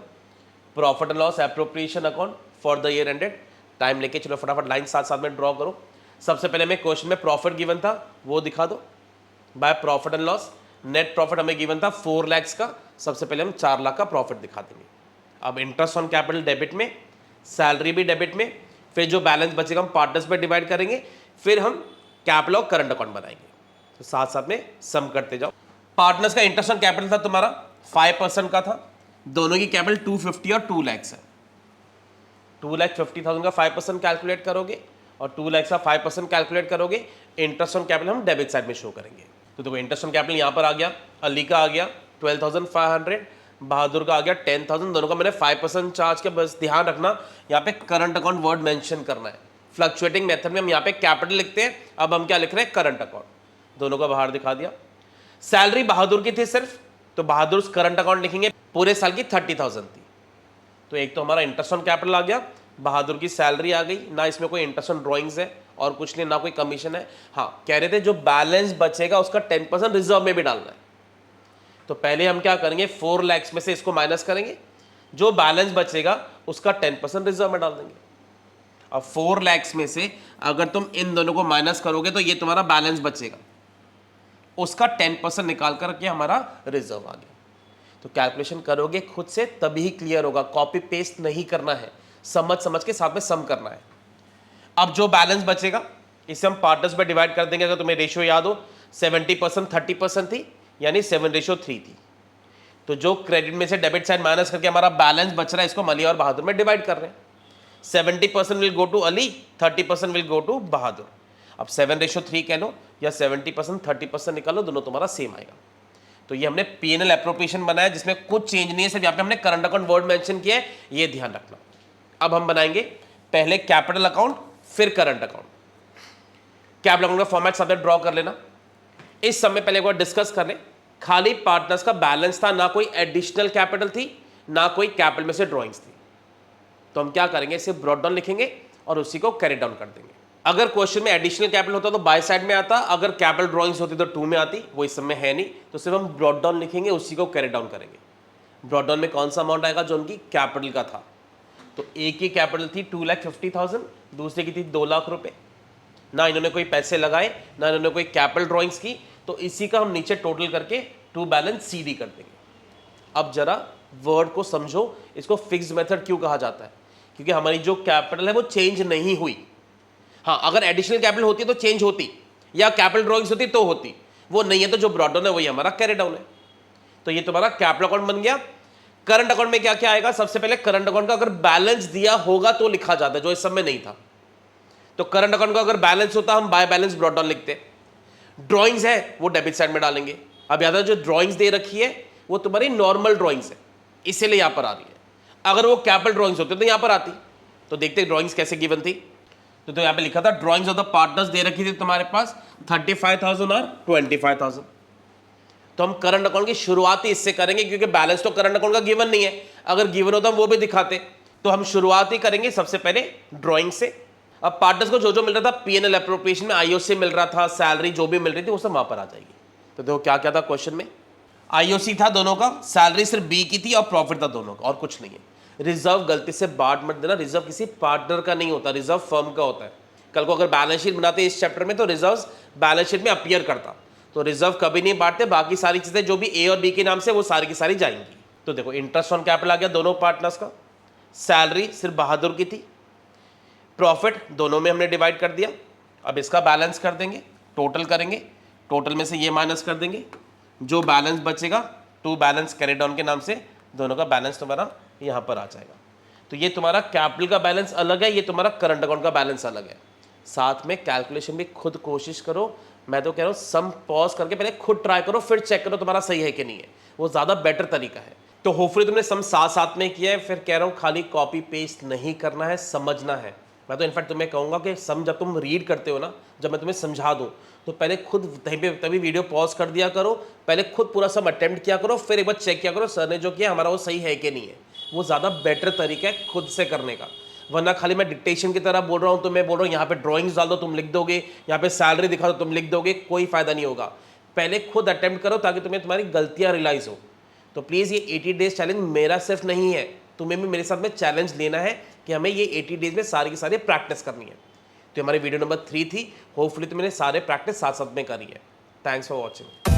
Profit and loss appropriation account for the year ended. Time लेके चलो फटाफट लाइन साथ साथ में ड्रॉ करो। सबसे पहले हमें क्वेश्चन में प्रॉफिट गिवन था वो दिखा दो by profit and loss. Net profit हमें गिवन था 4 लाख का, सबसे पहले हम 4 लाख का प्रॉफिट दिखा देंगे। अब इंटरेस्ट ऑन कैपिटल डेबिट में, सैलरी भी डेबिट में, फिर जो बैलेंस बचेगा हम पार्टनर्स पे डिवाइड करेंगे, फिर हम कैपिटल और करंट अकाउंट बनाएंगे। तो साथ साथ में सम करते जाओ। पार्टनर्स का इंटरेस्ट ऑन कैपिटल था तुम्हारा 5% का था, दोनों की कैपिटल 250 और 2 लाख है। 2,50,000 का 5% कैलकुलेट करोगे और 2 लाख का 5% कैलकुलेट करोगे। इंटरेस्ट ऑन कैपिटल हम डेबिट साइड में शो करेंगे। तो देखो इंटरेस्ट ऑन कैपिटल यहाँ पर आ गया, अली का आ गया 12,500, बहादुर का आ गया 10,000, दोनों का मैंने 5% चार्ज किया। बस ध्यान रखना यहाँ पे करंट अकाउंट वर्ड मेंशन करना है। फ्लक्चुएटिंग मेथड में हम यहाँ पे कैपिटल लिखते हैं, अब हम क्या लिख रहे हैं करंट अकाउंट, दोनों का बाहर दिखा दिया। सैलरी बहादुर की थी सिर्फ, तो बहादुर करंट अकाउंट लिखेंगे, पूरे साल की 30,000 थी। तो एक तो हमारा इंटरेस्ट ऑन कैपिटल आ गया, बहादुर की सैलरी आ गई ना, इसमें कोई इंटरेस्ट ऑन ड्रॉइंग्स है और कुछ नहीं, ना कोई कमीशन है। हाँ कह रहे थे जो बैलेंस बचेगा उसका 10% रिजर्व में भी डालना है। तो पहले हम क्या करेंगे 4 लाख में से इसको माइनस करेंगे, जो बैलेंस बचेगा उसका 10% रिजर्व में डाल देंगे। अब 4 लाख में से अगर तुम इन दोनों को माइनस करोगे तो ये तुम्हारा बैलेंस बचेगा, उसका 10% निकाल कर के हमारा रिजर्व आ गया। तो कैलकुलेशन करोगे खुद से तभी क्लियर होगा, कॉपी पेस्ट नहीं करना है, समझ समझ के साथ में सम करना है। अब जो बैलेंस बचेगा इसे हम पार्टनर्स पे डिवाइड कर देंगे। अगर तुम्हें रेशियो याद हो 70% 30% थी, यानी 7:3 थी। तो जो क्रेडिट में से डेबिट साइड माइनस करके हमारा बैलेंस बच रहा है, इसको अली और बहादुर में डिवाइड कर रहे हैं। 70% will go to Ali, 30% will go to Bahadur. अब 7:3 कह लो या 70% 30% निकालो, दोनों तुम्हारा सेम आएगा। तो ये हमने पीएनएल एप्रोप्रिएशन बनाया जिसमें कुछ चेंज नहीं है, सिर्फ यहाँ पे हमने करंट अकाउंट वर्ड मेंशन किया है, ये ध्यान रखना। अब हम बनाएंगे पहले कैपिटल अकाउंट फिर करंट अकाउंट। कैपिटल अकाउंट का फॉर्मेट साथ में ड्रॉ कर लेना। इस समय पहले एक बार डिस्कस कर लें, खाली पार्टनर्स का बैलेंस था, ना कोई एडिशनल कैपिटल थी ना कोई कैपिटल में से ड्रॉइंग्स थी। तो हम क्या करेंगे, सिर्फ ब्रॉट डाउन लिखेंगे और उसी को कैरी डाउन कर देंगे। अगर क्वेश्चन में एडिशनल कैपिटल होता तो बाय साइड में आता, अगर कैपिटल ड्रॉइंग्स होती तो 2 में आती, वो इस समय है नहीं, तो सिर्फ हम ब्रॉट डाउन लिखेंगे, उसी को कैरी डाउन करेंगे। ब्रॉट डाउन में कौन सा अमाउंट आएगा, जो उनकी कैपिटल का था। तो एक की कैपिटल थी 2,50,000, दूसरे की थी 2 लाख रुपए। ना इन्होंने कोई पैसे लगाए ना इन्होंने कोई कैपिटल ड्रॉइंग्स की, तो इसी का हम नीचे टोटल करके टू बैलेंस सीडी कर देंगे। अब जरा वर्ड को समझो, इसको फिक्स्ड मेथड क्यों कहा जाता है, क्योंकि हमारी जो कैपिटल है वो चेंज नहीं हुई। हाँ अगर एडिशनल कैपिटल होती तो चेंज होती, या कैपिटल ड्रॉइंग्स होती तो होती, वो नहीं है, तो जो ब्रॉट डाउन है वही हमारा कैरी डाउन है। तो ये तुम्हारा कैपिटल अकाउंट बन गया। करंट अकाउंट में क्या क्या आएगा, सबसे पहले करंट अकाउंट का अगर बैलेंस दिया होगा तो लिखा जाता है, जो इस समय नहीं था। तो करंट अकाउंट का अगर बैलेंस होता हम बाय बैलेंस ब्रॉट डाउन लिखते। ड्रॉइंग्स है वो डेबिट साइड में डालेंगे। अब याद है जो ड्रॉइंग्स दे रखी है वो तुम्हारी नॉर्मल ड्रॉइंग्स है, इसीलिए यहां पर आ रही है। अगर वो कैपिटल ड्रॉइंग्स होते तो यहां पर आती। तो देखते ड्रॉइंग्स कैसे गिवन थी। तो यहां पे लिखा था ड्रॉइंग्स ऑफ द पार्टनर्स दे रखी थी तुम्हारे पास 35,000 और 25,000। तो हम करंट अकाउंट की शुरुआत ही इससे करेंगे, क्योंकि बैलेंस तो करंट अकाउंट का गिवन नहीं है, अगर गिवन होता हम वो भी दिखाते। तो हम शुरुआत ही करेंगे सबसे पहले ड्रॉइंग से। अब पार्टनर्स को जो जो मिल रहा था पीएनएल एप्रोप्रिएशन में, आईओसी मिल रहा था, सैलरी जो भी मिल रही थी वो सब वहां पर आ जाएगी। तो देखो क्या क्या था क्वेश्चन में, आईओसी था दोनों का, सैलरी सिर्फ बी की थी और प्रॉफिट था दोनों का, और कुछ नहीं है। रिजर्व गलती से बांट मत देना, रिजर्व किसी पार्टनर का नहीं होता, रिजर्व फर्म का होता है। कल को अगर बैलेंस शीट बनाते इस चैप्टर में तो रिजर्व बैलेंस शीट में अपीयर करता, तो रिजर्व कभी नहीं बांटते, बाकी सारी चीजें जो भी ए और बी के नाम से वो सारी की सारी जाएंगी। तो देखो इंटरेस्ट ऑन कैपिटल आ गया दोनों पार्टनर्स का, सैलरी सिर्फ बहादुर की थी, प्रॉफिट दोनों में हमने डिवाइड कर दिया। अब इसका बैलेंस कर देंगे, टोटल करेंगे, टोटल में से ये माइनस कर देंगे, जो बैलेंस बचेगा टू बैलेंस कैरिड ऑन के नाम से दोनों का बैलेंस तुम्हारा यहाँ पर आ जाएगा। तो ये तुम्हारा कैपिटल का बैलेंस अलग है, ये तुम्हारा करंट अकाउंट का बैलेंस अलग है। साथ में कैलकुलेशन भी खुद कोशिश करो, मैं तो कह रहा हूँ सम पॉज करके पहले खुद ट्राई करो, फिर चेक करो तुम्हारा सही है कि नहीं है, वो ज़्यादा बेटर तरीका है। तो होपफुली तुमने सम साथ साथ में किया है। फिर कह रहा हूँ खाली कॉपी पेस्ट नहीं करना है, समझना है। मैं तो इनफैक्ट तुम्हें कहूँगा कि सम जब तुम रीड करते हो ना, जब मैं तुम्हें समझा दूँ तो पहले खुद तभी वीडियो पॉज कर दिया करो, पहले खुद पूरा सम अटेम्प्ट किया करो, फिर एक बार चेक किया करो सर ने जो किया हमारा वो सही है कि नहीं है। वो ज़्यादा बेटर तरीका है खुद से करने का। वरना खाली मैं डिक्टेशन की तरह बोल रहा हूँ तो मैं बोल रहा हूँ यहाँ पे ड्राइंग्स डाल दो तुम लिख दोगे, यहाँ पे सैलरी दिखा दो तुम लिख दोगे, कोई फायदा नहीं होगा। पहले खुद अटेम्प्ट करो ताकि तुम्हें तुम्हारी गलतियाँ रियलाइज हो। तो प्लीज़ ये 80 डेज चैलेंज मेरा सिर्फ नहीं है, तुम्हें भी मेरे साथ में चैलेंज लेना है कि हमें ये 80 डेज में सारी की सारी प्रैक्टिस करनी है। तो हमारी वीडियो नंबर 3 थी, होपफुली तुमने सारे प्रैक्टिस साथ साथ में करी है। Thanks for watching.